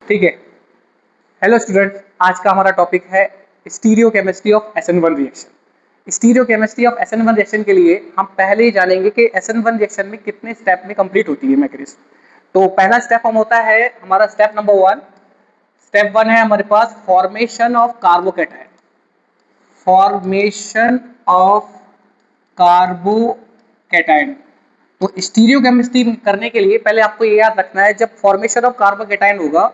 ठीक है। Hello student, आज का हमारा टॉपिक है stereochemistry of SN1 reaction. Stereochemistry of SN1 reaction के लिए हम पहले ही जानेंगे कि SN1 रिएक्शन में कितने स्टेप में कंप्लीट होती है मैकेनिज्म। तो पहला स्टेप हम होता है हमारा स्टेप नंबर 1। स्टेप 1 है हमारे पास formation of carbocation. Formation of carbocation. तो स्टीरियोकेमिस्ट्री करने के लिए पहले आपको ये याद रखना है, जब फॉर्मेशन ऑफ कार्बोकैटायन होगा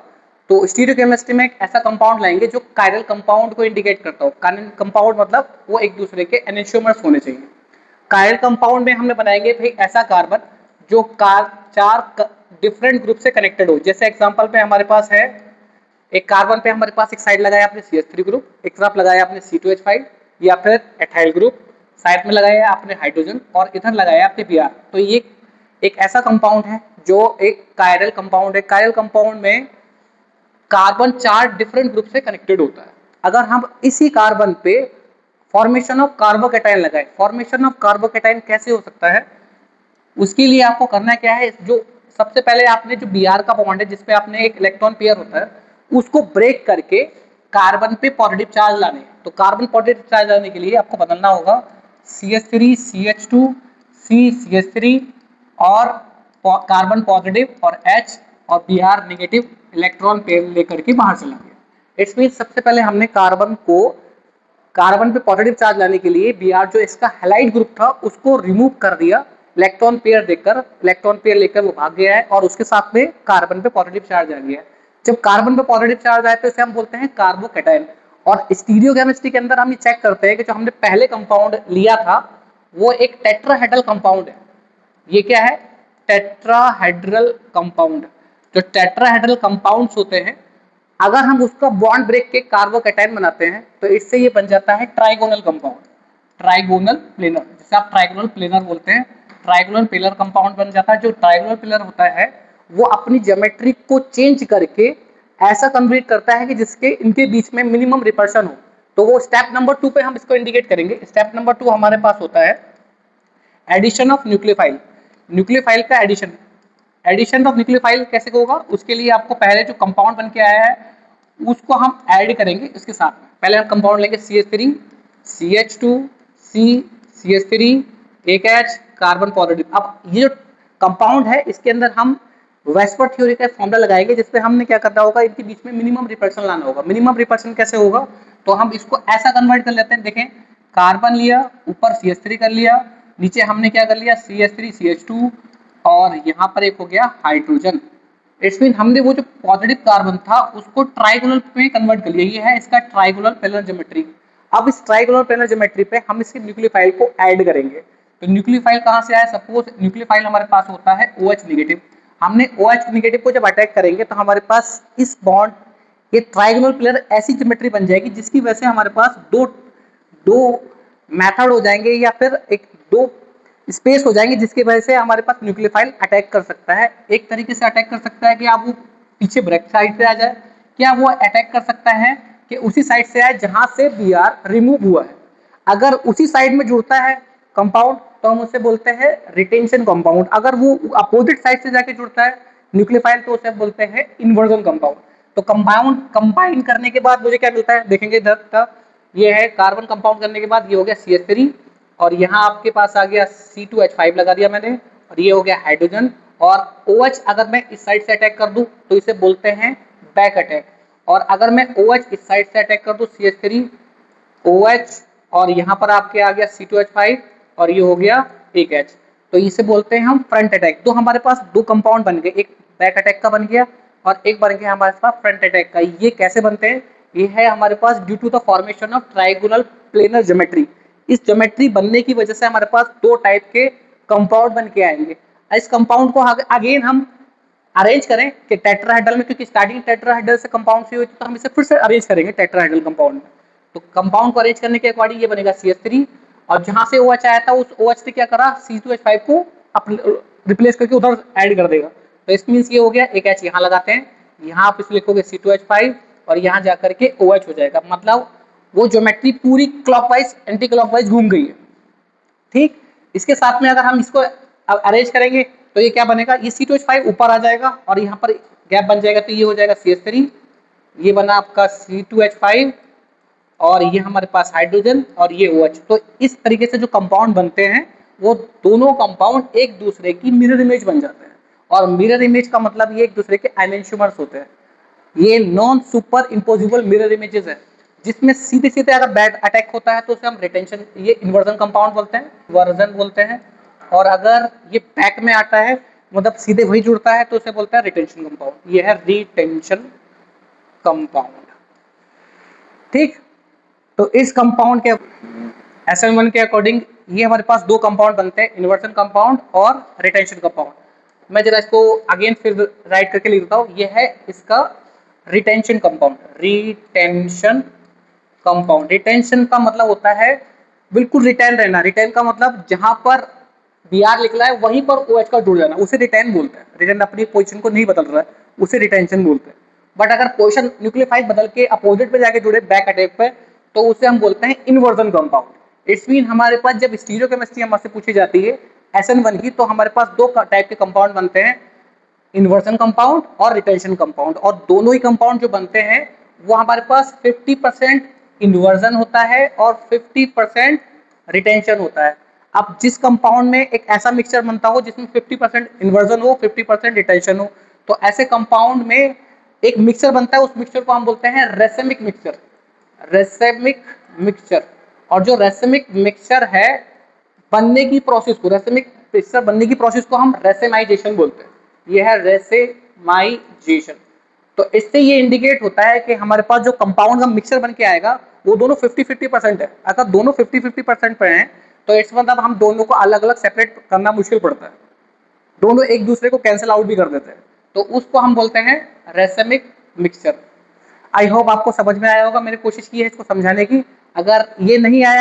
तो स्टीरियोकेमिस्ट्री में एक ऐसा कंपाउंड लाएंगे जो कायरल कंपाउंड को इंडिकेट करता हो। कायरल कंपाउंड मतलब वो एक दूसरे के एनेंटियोमर्स होने चाहिए। कायरल कंपाउंड में हमने बनाएंगे भाई ऐसा कार्बन जो चार डिफरेंट ग्रुप से कनेक्टेड हो। जैसे एग्जांपल पे हमारे पास है एक कार्बन पे हमारे पास एक साइड लगाया आपने CH3 ग्रुप, एक तरफ लगाया आपने C2H5 या फिर एथाइल ग्रुप, साइड में लगाया आपने हाइड्रोजन और इधर लगाया आपने Br। तो ये एक ऐसा कंपाउंड है जो एक कायरल कंपाउंड है। कायरल कंपाउंड में कार्बन चार डिफरेंट ग्रुप से कनेक्टेड होता है। अगर हम इसी कार्बन पे फॉर्मेशन ऑफ कार्बोकैटायन लगाए, फॉर्मेशन ऑफ कार्बोकैटायन कैसे हो सकता है, उसके लिए आपको करना क्या है, जो सबसे पहले आपने जो Br का बॉन्ड है जिसपे आपने एक इलेक्ट्रॉन पेयर होता है उसको ब्रेक करके कार्बन पे पॉजिटिव चार्ज लाने। तो कार्बन पॉजिटिव चार्ज लाने के लिए आपको बदलना होगा CH3 CH2 C CH3 और कार्बन पॉजिटिव और H और Br नेगेटिव इलेक्ट्रॉन पेयर लेकर के बाहर चला गया। इट्स मीन सबसे पहले हमने कार्बन पे पॉजिटिव चार्ज लाने के लिए Br जो इसका हैलाइड ग्रुप था उसको रिमूव कर दिया, इलेक्ट्रॉन पेयर देकर, इलेक्ट्रॉन पेयर लेकर वो भाग गया है और उसके साथ में कार्बन पे पॉजिटिव चार्ज आ गया है। जब कार्बन पे पॉजिटिव चार्ज आए तो इसे हम बोलते हैं कार्बोकैटायन। और स्टीरियोकेमिस्ट्री के अंदर हम ये चेक करते हैं कि जो हमने पहले कंपाउंड लिया था वो एक टेट्राहेड्रल कंपाउंड है। ये क्या है? Tetrahedral compound. जो टेट्राहेड्रल कंपाउंड्स होते हैं अगर हम उसका बॉन्ड ब्रेक के कार्बोकैटायन बनाते हैं तो इससे ये बन जाता है ट्राइगोनल कंपाउंड, ट्राइगोनल प्लेनर, जिसे आप ट्राइगोनल प्लेनर बोलते हैं। ट्राइगोनल प्लेनर कंपाउंड बन जाता है। जो ट्राइगोनल प्लेनर होता है वो अपनी ज्योमेट्री को चेंज करके ऐसा कन्वर्ट करता है कि जिसके इनके बीच में मिनिमम रिपल्शन हो। तो वो स्टेप नंबर 2 पे हम इसको इंडिकेट करेंगे। स्टेप नंबर 2 हमारे पास होता है एडिशन ऑफ न्यूक्लियोफाइल। न्यूक्लियोफाइल का एडिशन। एडिशन ऑफ न्यूक्लियोफाइल कैसे होगा, उसके लिए आपको पहले जो कंपाउंड बन के आया है उसको हम ऐड करेंगे इसके साथ में। पहले हम कंपाउंड लेंगे CH3 CH2 C CH3 एक H कार्बन पॉजिटिव। अब ये जो कंपाउंड है इसके अंदर हम वेस्पर थ्योरी का फॉर्मूला लगाएंगे जिसपे हमने क्या करना होगा, इनके बीच में मिनिमम रिपल्शन लाना होगा। मिनिमम रिपल्शन कैसे होगा, तो हम इसको ऐसा कन्वर्ट कर लेते हैं। देखें, कार्बन लिया, ऊपर CH3 कर लिया, नीचे हमने क्या कर लिया CH3 CH2 और यहाँ पर एक हो गया हाइड्रोजन। इट्स मीन हमने वो जो पॉजिटिव कार्बन था उसको ट्राइगोनल में कन्वर्ट कर लिया। ये है इसका ट्राइगोनल प्लेनर ज्योमेट्री। अब इस ट्राइगोनल प्लेनर ज्योमेट्री पे हम इसके न्यूक्लियोफाइल को ऐड करेंगे। तो न्यूक्लियोफाइल कहाँ से आया, सपोज न्यूक्लियोफाइल हमारे पास होता है OH नेगेटिव। हमने OH नेगेटिव को जब अटैक करेंगे तो हमारे पास इस बॉन्ड ये ट्राइगोनल प्लेनर ऐसी ज्योमेट्री बन जाएगी जिसकी वजह से हमारे पास दो दो मेथड हो जाएंगे या फिर एक दो स्पेस हो जाएंगे जिसकी वजह से हमारे पास न्यूक्लियोफाइल अटैक कर सकता है। एक तरीके से अटैक कर सकता है कि आप वो पीछे ब्रेक साइड से आ जाए, क्या वो अटैक कर सकता है कि उसी साइड से आए जहां से Br रिमूव हुआ है। अगर उसी साइड में जुड़ता है कंपाउंड तो हम उसे बोलते हैं रिटेंशन कंपाउंड। अगर वो अपोजिट साइड से जाके जुड़ता है न्यूक्लियोफाइल तो उसे बोलते हैं इन्वर्जन कंपाउंड। तो कंपाउंड कंबाइन करने के बाद मुझे क्या मिलता है, देखेंगे इधर का, ये है कार्बन कंपाउंड करने के बाद ये हो गया CH3 और यहाँ आपके पास आ गया C2H5 लगा दिया मैंने और ये हो गया हाइड्रोजन। और OH अगर मैं इस साइड से अटैक कर दूं तो इसे बोलते हैं बैक अटैक। और अगर मैं OH इस साइड से अटैक कर दूं CH3 OH और यहाँ पर आपके आ गया C2H5 और ये हो गया एक H, तो इसे बोलते हैं हम फ्रंट अटैक। तो हमारे पास दो कंपाउंड बन गए, एक बैक अटैक का बन गया और एक बन गया हमारे पास फ्रंट अटैक का। ये कैसे बनते हैं, ये है हमारे पास due to the formation of trigonal planar geometry. इस ज्योमेट्री बनने की वजह से हमारे पास दो टाइप के कंपाउंड बन के आएंगे। इस कंपाउंड को अगेन हम अरेंज करें कि टेट्राहेड्रल में, क्योंकि स्टार्टिंग टेट्राहेड्रल से कंपाउंड से हुई तो हम इसे फिर से अरेंज करेंगे टेट्राहेड्रल कंपाउंड में। तो कंपाउंड को अरेंज करने के अकॉर्डिंग ये बनेगा CH3 और जहां से OH आया था उस OH से क्या करा C2H5 को रिप्लेस करके उधर ऐड कर देगा। तो इस मींस ये हो गया एक H यहाँ लगाते हैं, यहाँ आप इसे लिखोगे C2H5 और यहाँ जाकर के OH हो जाएगा। मतलब वो ज्योमेट्री पूरी क्लॉकवाइज एंटी क्लॉकवाइज घूम गई है। ठीक, इसके साथ में अगर हम इसको अरेंज करेंगे तो ये क्या बनेगा, ये C2H5 ऊपर आ जाएगा और यहाँ पर गैप बन जाएगा तो ये हो जाएगा CH3, ये बना आपका C2H5 और ये हमारे पास हाइड्रोजन और ये OH। तो इस तरीके से जो कंपाउंड बनते हैं वो दोनों कंपाउंड एक दूसरे की मिरर इमेज बन जाते हैं। और मिरर इमेज का मतलब ये एक दूसरे के एनेंटियोमर्स होते हैं। ये non super imposable mirror images है, जिसमें सीधे सीधे अगर बैड अटैक होता है तो उसे हम रिटेंशन, ये इन्वर्जन कंपाउंड बोलते हैं, वर्जन बोलते हैं। और अगर ये बैक में आता है मतलब सीधे वही जुड़ता है तो उसे बोलते हैं रिटेंशन कंपाउंड। ये है रिटेंशन कंपाउंड। ठीक, तो इस कंपाउंड के SN1 के अकॉर्डिंग ये हमारे पास दो कंपाउंड बनते हैं, इन्वर्जन कंपाउंड और रिटेंशन कंपाउंड। मैं जरा इसको अगेन फिर राइट करके लिख देता हूँ। ये है इसका retention compound. Retention compound, retention का मतलब होता है बिल्कुल रिटेन रहना। रिटेन का मतलब जहां पर Br निकला है वहीं पर OH का जुड़ जाना, उसे रिटेन बोलते हैं। रिटेन अपनी पोजीशन को नहीं बदल रहा है, उसे रिटेंशन बोलते हैं। बट अगर पोजीशन न्यूक्लियोफाइल बदल के अपोजिट पे जाके जुड़े बैक अटैक पे, तो उसे हम बोलते हैं इन्वर्जन कंपाउंड। इट्स मीन हमारे पास जब स्टीरियोकेमिस्ट्री हमसे पूछी जाती है SN1 की, तो हमारे पास दो टाइप के कंपाउंड बनते हैं, इन्वर्जन कंपाउंड और रिटेंशन कंपाउंड। और दोनों ही कंपाउंड जो बनते हैं वो हमारे पास 50% इन्वर्जन होता है और 50% रिटेंशन होता है। अब जिस कंपाउंड में एक ऐसा मिक्सचर बनता हो जिसमें 50% इन्वर्जन हो 50% रिटेंशन हो, तो ऐसे कंपाउंड में एक मिक्सचर बनता है, उस मिक्सचर को हम बोलते हैं रेसेमिक मिक्सचर। Racemic mixture. और जो रेसेमिक मिक्सचर है बनने की प्रोसेस को, रेसेमिक मिक्सचर बनने की प्रोसेस को हम रेसेमाइजेशन बोलते हैं। ये है रेसेमाइजेशन। तो इससे ये इंडिकेट होता है कि हमारे पास जो कंपाउंड का मिक्सचर बन के आएगा वो दोनों 50-50% है। अगर दोनों 50-50% पे हैं तो इस मतलब हम दोनों को अलग अलग सेपरेट करना मुश्किल पड़ता है, दोनों एक दूसरे को कैंसिल आउट भी कर देते हैं। तो उसको हम बोलते हैं रेसेमिक मिक्सचर। आई होप आपको समझ में आया होगा। मैंने कोशिश की है इसको समझाने की। अगर ये नहीं आया